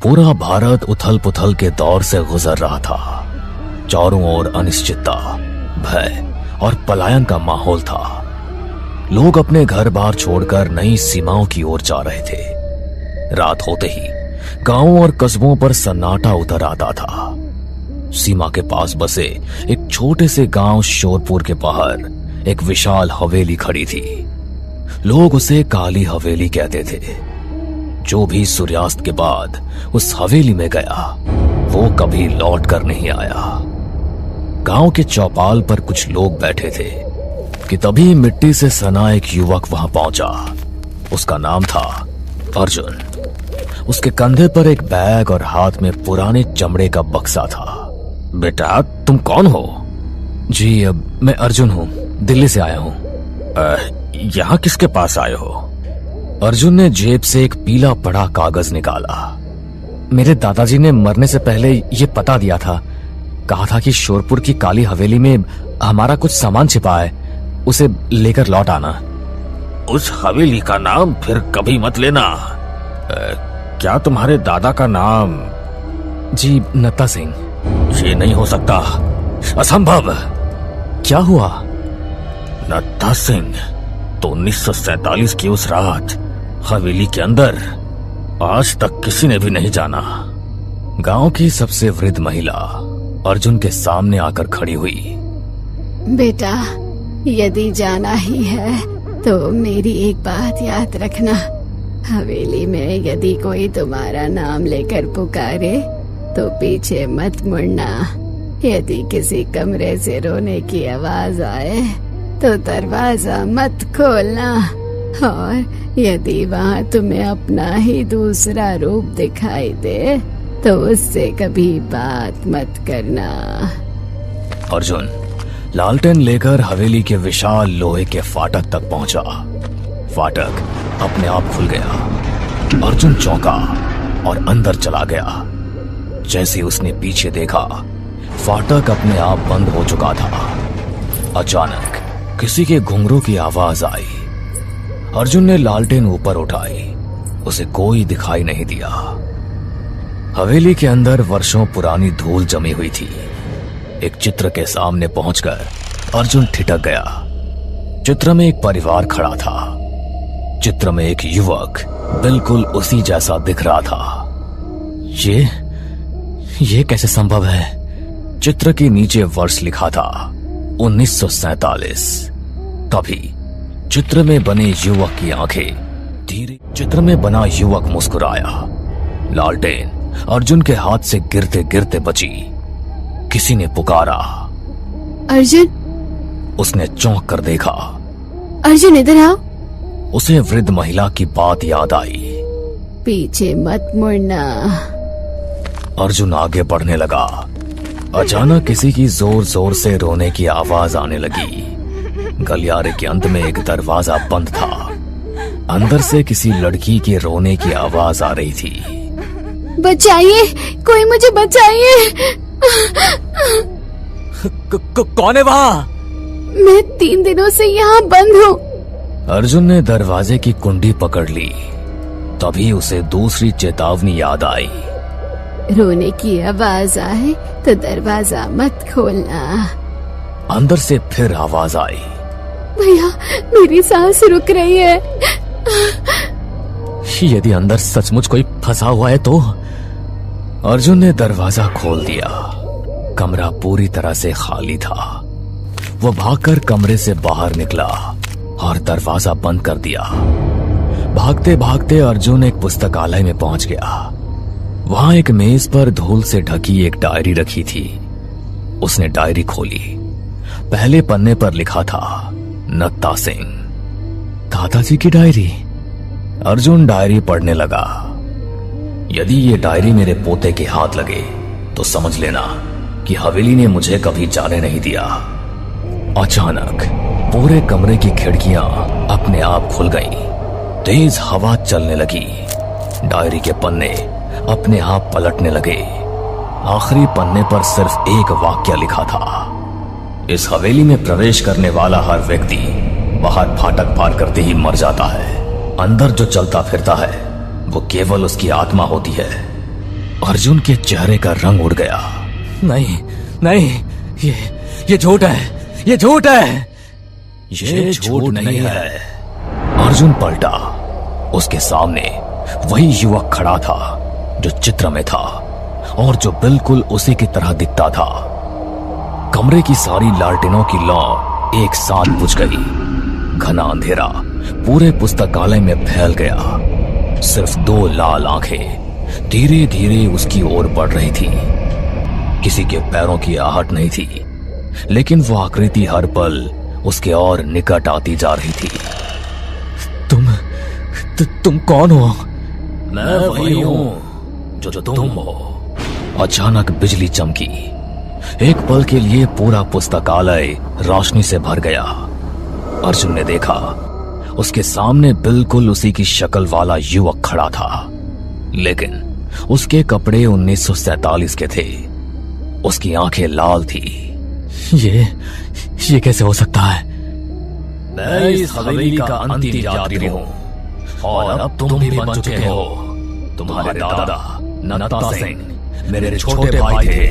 पूरा भारत उथल पुथल के दौर से गुजर रहा था। चारों ओर अनिश्चितता, भय और पलायन का माहौल था। लोग अपने घर बार छोड़कर नई सीमाओं की ओर जा रहे थे। रात होते ही गांवों और कस्बों पर सन्नाटा उतर आता था। सीमा के पास बसे एक छोटे से गांव शोरपुर के बाहर एक विशाल हवेली खड़ी थी। लोग उसे काली हवेली कहते थे। जो भी सूर्यास्त के बाद उस हवेली में गया वो कभी लौट कर नहीं आया। गांव के चौपाल पर कुछ लोग बैठे थे कि तभी मिट्टी से सना एक युवक वहां पहुंचा। उसका नाम था अर्जुन। उसके कंधे पर एक बैग और हाथ में पुराने चमड़े का बक्सा था। बेटा, तुम कौन हो? जी, मैं अर्जुन हूं, दिल्ली से आया हूं। यहाँ किसके पास आए हो? अर्जुन ने जेब से एक पीला पड़ा कागज निकाला। मेरे दादाजी ने मरने से पहले ये पता दिया था। कहा था कि शोरपुर की काली हवेली में हमारा कुछ सामान छिपा है, उसे लेकर लौट आना। उस हवेली का नाम फिर कभी मत लेना। क्या तुम्हारे दादा का नाम? जी, नत्ता सिंह। ये नहीं हो सकता, असंभव। क्या हुआ? नत्ता सिंह तो 1947 की उस रात हवेली के अंदर आज तक किसी ने भी नहीं जाना। गांव की सबसे वृद्ध महिला अर्जुन के सामने आकर खड़ी हुई। बेटा, यदि जाना ही है तो मेरी एक बात याद रखना। हवेली में यदि कोई तुम्हारा नाम लेकर पुकारे तो पीछे मत मुड़ना। यदि किसी कमरे से रोने की आवाज आए तो दरवाजा मत खोलना। और यदि वहाँ तुम्हें अपना ही दूसरा रूप दिखाई दे तो उससे कभी बात मत करना। अर्जुन लालटेन लेकर हवेली के विशाल लोहे के फाटक तक पहुंचा। फाटक अपने आप खुल गया। अर्जुन चौंका और अंदर चला गया। जैसे उसने पीछे देखा, फाटक अपने आप बंद हो चुका था। अचानक किसी के घुंघरू की आवाज आई। अर्जुन ने लालटेन ऊपर उठाई। उसे कोई दिखाई नहीं दिया। हवेली के अंदर वर्षों पुरानी धूल जमी हुई थी। एक चित्र के सामने पहुंचकर अर्जुन ठिठक गया। चित्र में एक परिवार खड़ा था। चित्र में एक युवक बिल्कुल उसी जैसा दिख रहा था। ये कैसे संभव है? चित्र के नीचे वर्ष लिखा था 1947। तभी चित्र में बने युवक की आंखें धीरे। चित्र में बना युवक मुस्कुराया। लालटेन अर्जुन के हाथ से गिरते गिरते बची। किसी ने पुकारा, अर्जुन। उसने चौंक कर देखा। अर्जुन, इधर आओ। उसे वृद्ध महिला की बात याद आई। पीछे मत मुड़ना। अर्जुन आगे बढ़ने लगा। अचानक किसी की जोर जोर से रोने की आवाज आने लगी। गलियारे के अंत में एक दरवाजा बंद था। अंदर से किसी लड़की के रोने की आवाज आ रही थी। बचाइए, कोई मुझे बचाइए। कौन है वहाँ? मैं 3 दिनों से यहाँ बंद हूँ। अर्जुन ने दरवाजे की कुंडी पकड़ ली। तभी उसे दूसरी चेतावनी याद आई। रोने की आवाज आए तो दरवाजा मत खोलना। अंदर से फिर आवाज आई। भैया, मेरी सांस रुक रही है। यदि अंदर सचमुच कोई फंसा हुआ है तो? अर्जुन ने दरवाजा खोल दिया। कमरा पूरी तरह से खाली था। वो भागकर कमरे से बाहर निकला और दरवाजा बंद कर दिया। भागते भागते अर्जुन एक पुस्तकालय में पहुंच गया। वहां एक मेज पर धूल से ढकी एक डायरी रखी थी। उसने डायरी खोली। पहले पन्ने पर लिखा था नत्ता सिंह। दादाजी की डायरी। अर्जुन डायरी पढ़ने लगा। यदि ये डायरी मेरे पोते के हाथ लगे तो समझ लेना कि हवेली ने मुझे कभी जाने नहीं दिया। अचानक पूरे कमरे की खिड़कियां अपने आप खुल गईं। तेज हवा चलने लगी। डायरी के पन्ने अपने आप पलटने लगे। आखिरी पन्ने पर सिर्फ एक वाक्य लिखा था। इस हवेली में प्रवेश करने वाला हर व्यक्ति बाहर फाटक पार करते ही मर जाता है। अंदर जो चलता फिरता है वो केवल उसकी आत्मा होती है। अर्जुन के चेहरे का रंग उड़ गया। नहीं नहीं, ये झूठ है, ये झूठ है। ये झूठ नहीं है। अर्जुन पलटा। उसके सामने वही युवक खड़ा था जो चित्र में था और जो बिल्कुल उसी की तरह दिखता था। कमरे की सारी लालटेनों की लौ एक साथ बुझ गई। घना अंधेरा पूरे पुस्तकालय में फैल गया। सिर्फ दो लाल आंखें धीरे धीरे उसकी ओर बढ़ रही थी। किसी के पैरों की आहट नहीं थी, लेकिन वो आकृति हर पल उसके और निकट आती जा रही थी। तुम कौन हो? मैं वही हूं जो तुम हो। अचानक बिजली चमकी। एक पल के लिए पूरा पुस्तकालय रोशनी से भर गया। अर्जुन ने देखा, उसके सामने बिल्कुल उसी की शक्ल वाला युवक खड़ा था, लेकिन उसके कपड़े 1947 के थे। उसकी आंखें लाल थी। ये कैसे हो सकता है? मैं इस हवेली का अंतिम यात्री हूं और अब तुम भी बन चुके हो। तुम्हारे दादा नत्ता सिंह मेरे छोटे भाई थे।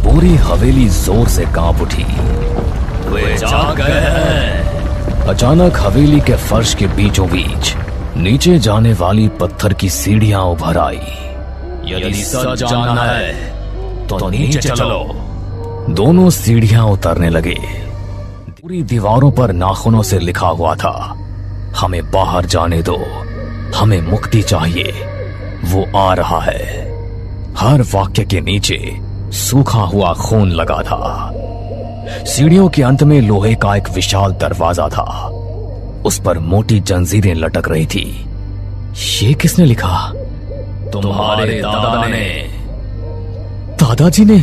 पूरी हवेली जोर से कांप उठी। वे जाग गए हैं। अचानक हवेली के फर्श के बीचों बीच नीचे जाने वाली पत्थर की सीढ़ियां उभर आई। यदि सच जानना है तो नीचे चलो। दोनों सीढ़ियां उतरने लगे। पूरी दीवारों पर नाखूनों से लिखा हुआ था, हमें बाहर जाने दो, हमें मुक्ति चाहिए, वो आ रहा है। हर वाक्य के नीचे सूखा हुआ खून लगा था। सीढ़ियों के अंत में लोहे का एक विशाल दरवाजा था। उस पर मोटी जंजीरें लटक रही थी। ये किसने लिखा? तुम्हारे दादा ने। दादाजी ने?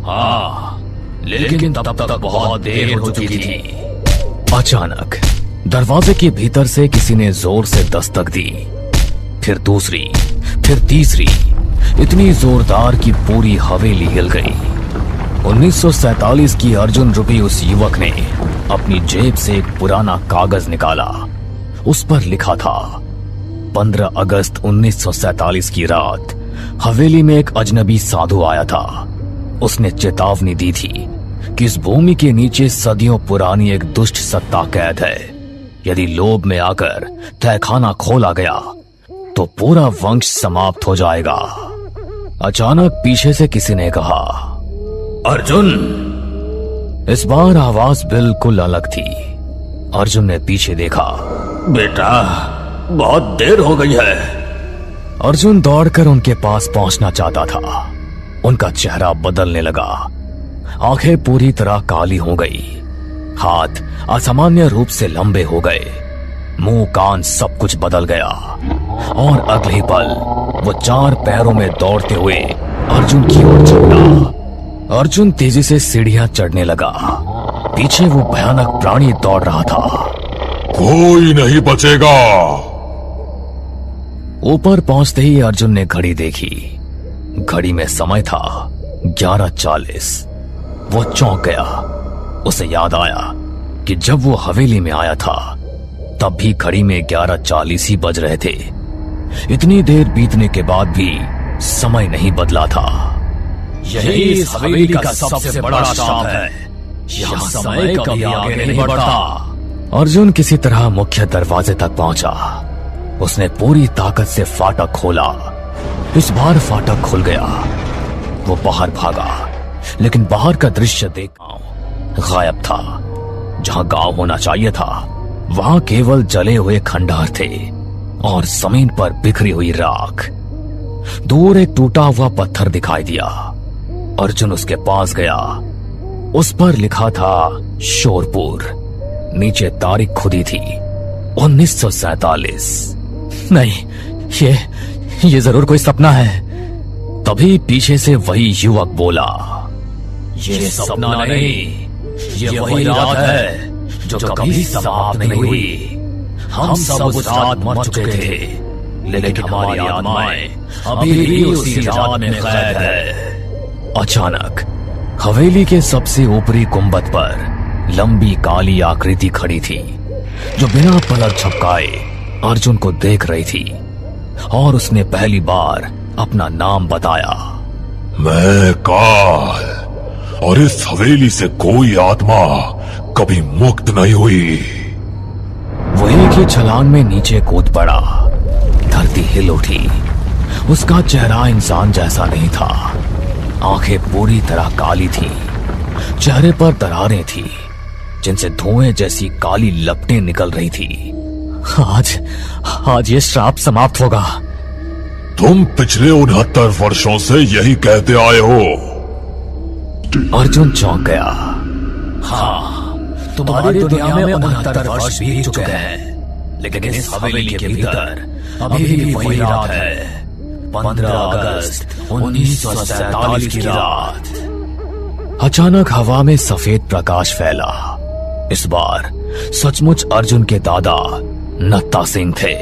हाँ, लेकिन तब तक बहुत देर हो चुकी थी। अचानक दरवाजे के भीतर से किसी ने जोर से दस्तक दी। फिर दूसरी, फिर तीसरी, इतनी जोरदार कि पूरी हवेली हिल गई। 1947 की अर्जुन रूपी उस युवक ने अपनी जेब से एक पुराना कागज निकाला। उस पर लिखा था, 15 अगस्त 1947 की रात हवेली में एक अजनबी साधु आया था। उसने चेतावनी दी थी कि इस भूमि के नीचे सदियों पुरानी एक दुष्ट सत्ता कैद है। यदि लोभ में आकर तहखाना खोला गया तो पूरा वंश समाप्त हो जाएगा। अचानक पीछे से किसी ने कहा, अर्जुन। इस बार आवाज बिल्कुल अलग थी। अर्जुन ने पीछे देखा। बेटा, बहुत देर हो गई है। अर्जुन दौड़कर उनके पास पहुंचना चाहता था। उनका चेहरा बदलने लगा। आंखें पूरी तरह काली हो गई। हाथ असामान्य रूप से लंबे हो गए। मुंह कान सब कुछ बदल गया और अगले ही पल वो 4 पैरों में दौड़ते हुए अर्जुन की ओर चला। अर्जुन तेजी से सीढ़ियां चढ़ने लगा। पीछे वो भयानक प्राणी दौड़ रहा था। कोई नहीं बचेगा। ऊपर पहुंचते ही अर्जुन ने घड़ी देखी। घड़ी में समय था 11:40। वो चौंक गया। उसे याद आया कि जब वो हवेली में आया था तब भी घड़ी में 11:40 ही बज रहे थे। इतनी देर बीतने के बाद भी समय नहीं बदला था। यही इस हवेली का सबसे बड़ा श्राप है। यहाँ समय कभी आगे नहीं बढ़ता। अर्जुन किसी तरह मुख्य दरवाजे तक पहुंचा। उसने पूरी ताकत से फाटक खोला। इस बार फाटक खुल गया। वो बाहर भागा, लेकिन बाहर का दृश्य देख गायब था। जहां गांव होना चाहिए था वहां केवल जले हुए खंडहर थे और जमीन पर बिखरी हुई राख। दूर एक टूटा हुआ पत्थर दिखाई दिया। अर्जुन उसके पास गया। उस पर लिखा था शोरपुर। नीचे तारीख खुदी थी 1947। नहीं, ये जरूर कोई सपना है। तभी पीछे से वही युवक बोला, ये सपना नहीं, ये वही रात है जो कभी समाप्त नहीं हुई। हम सब उस रात मर चुके थे, लेकिन हमारी आत्माएं अभी भी उसी रात में कैद है। अचानक हवेली के सबसे ऊपरी गुंबद पर लंबी काली आकृति खड़ी थी, जो बिना पलक झपकाए अर्जुन को देख रही थी। और उसने पहली बार अपना नाम बताया। मैं काल, और इस हवेली से कोई आत्मा कभी मुक्त नहीं हुई। वो एक ही छलांग में नीचे कूद पड़ा। धरती हिल उठी। उसका चेहरा इंसान जैसा नहीं था। आंखें पूरी तरह काली थी। चेहरे पर दरारें थी जिनसे धुएं जैसी काली लपटें निकल रही थी। आज ये श्राप समाप्त होगा। तुम पिछले 69 वर्षों से यही कहते आए हो। अर्जुन चौंक गया। हाँ, तुम्हारी दुनिया में 69 वर्ष बीत चुके हैं, लेकिन इस हवेली के भीतर अभी भी वही रात है। 15 अगस्त 1947 की रात। अचानक हवा में सफेद प्रकाश फैला। इस बार सचमुच अर्जुन के दादा नत्ता सिंह थे।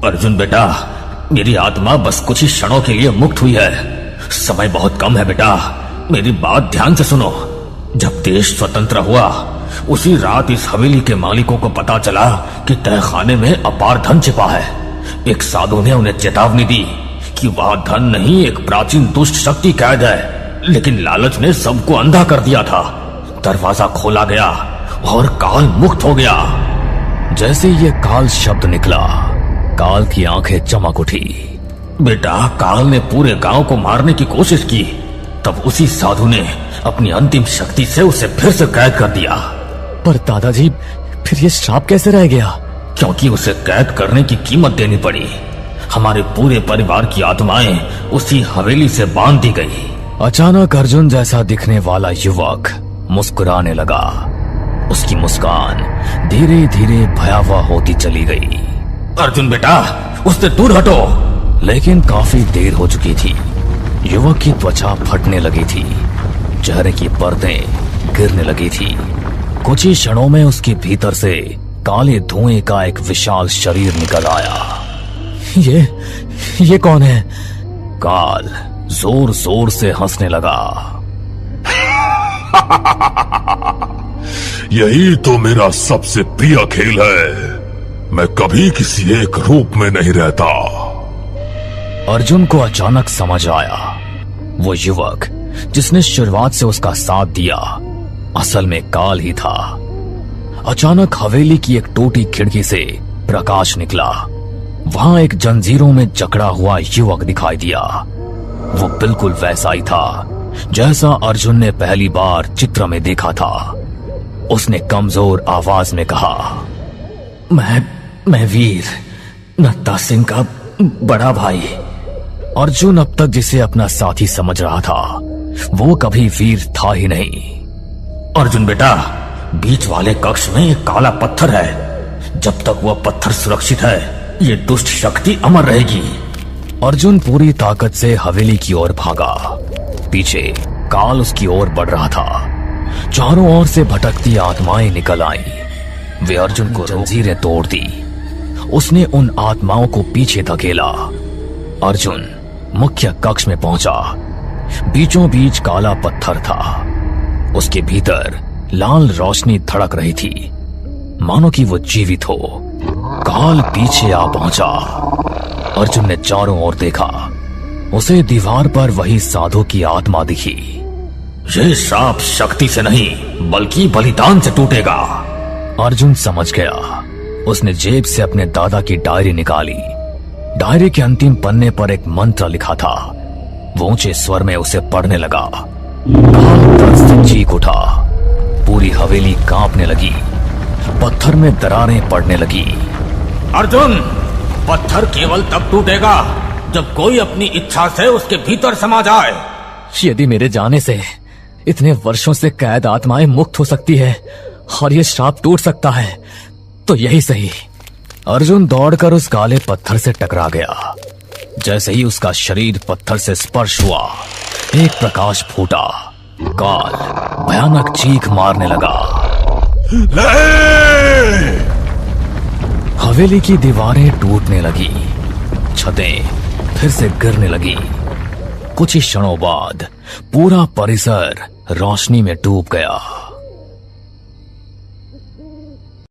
अर्जुन बेटा, मेरी आत्मा बस कुछ ही क्षणों के लिए मुक्त हुई है। समय बहुत कम है बेटा, मेरी बात ध्यान से सुनो। जब देश स्वतंत्र हुआ उसी रात इस हवेली के मालिकों को पता चला कि तहखाने में अपार धन छिपा है। एक साधु ने उन्हें चेतावनी दी कि वह धन नहीं, एक प्राचीन दुष्ट शक्ति कैद है, लेकिन लालच ने सबको अंधा कर दिया था। दरवाजा खोला गया और काल मुक्त हो गया। जैसे ये काल शब्द निकला, काल की आंखें चमक उठी। बेटा, काल ने पूरे गांव को मारने की कोशिश की, तब उसी साधु ने अपनी अंतिम शक्ति से उसे फिर से कैद कर दिया। पर दादाजी, फिर ये श्राप कैसे रह गया? क्योंकि उसे कैद करने की कीमत देनी पड़ी। हमारे पूरे परिवार की आत्माएं उसी हवेली से बांध दी गई। अचानक अर्जुन जैसा दिखने वाला युवक मुस्कुराने लगा। उसकी मुस्कान धीरे धीरे भयावह होती चली गई। अर्जुन बेटा, उससे दूर हटो। लेकिन काफी देर हो चुकी थी। युवक की त्वचा फटने लगी थी। चेहरे की परतें गिरने लगी थी। कुछ ही क्षणों में उसके भीतर से काले धुएं का एक विशाल शरीर निकल आया। ये कौन है? काल जोर जोर से हंसने लगा। यही तो मेरा सबसे प्रिय खेल है। मैं कभी किसी एक रूप में नहीं रहता। अर्जुन को अचानक समझ आया, वो युवक जिसने शुरुआत से उसका साथ दिया असल में काल ही था। अचानक हवेली की एक टूटी खिड़की से प्रकाश निकला। वहां एक जंजीरों में जकड़ा हुआ युवक दिखाई दिया। वो बिल्कुल वैसा ही था जैसा अर्जुन ने पहली बार चित्र में देखा था। उसने कमजोर आवाज में कहा, मैं वीर नत्ता सिंह का बड़ा भाई। अर्जुन अब तक जिसे अपना साथी समझ रहा था, वो कभी वीर था ही नहीं। अर्जुन बेटा, बीच वाले कक्ष में एक काला पत्थर है। जब तक वह पत्थर सुरक्षित है, ये दुष्ट शक्ति अमर रहेगी। अर्जुन पूरी ताकत से हवेली की ओर भागा। पीछे काल उसकी ओर बढ़ रहा था। चारों ओर से भटकती आत्माएं निकल आईं। वे अर्जुन को जंजीरें तोड़ दी। उसने उन आत्माओं को पीछे धकेला। अर्जुन मुख्य कक्ष में पहुंचा। बीचों बीच काला पत्थर था। उसके भीतर लाल रोशनी धड़क रही थी, मानो कि वो जीवित हो। काल पीछे आ पहुंचा। अर्जुन ने चारों ओर देखा। उसे दीवार पर वही साधु की आत्मा दिखी। ये श्राप शक्ति से नहीं, बल्कि बलिदान से टूटेगा। अर्जुन समझ गया। उसने जेब से अपने दादा की डायरी निकाली। डायरी के अंतिम पन्ने पर एक मंत्र लिखा था। वो ऊंचे स्वर में उसे पढ़ने लगा। काल दर्द से चीख उठा। पूरी हवेली कांपने लगी। पत्थर में दरारें पड़ने लगी। अर्जुन, पत्थर केवल तब टूटेगा जब कोई अपनी इच्छा से उसके भीतर समा जाए। यदि मेरे जाने से इतने वर्षों से कैद आत्माएं मुक्त हो सकती है और ये श्राप टूट सकता है, तो यही सही। अर्जुन दौड़कर उस काले पत्थर से टकरा गया। जैसे ही उसका शरीर पत्थर से स्पर्श हुआ, एक प्रकाश फूटा। काल भयानक चीख मारने लगा। हवेली की दीवारें टूटने लगी। छतें फिर से गिरने लगी। कुछ ही क्षणों बाद पूरा परिसर रोशनी में डूब गया।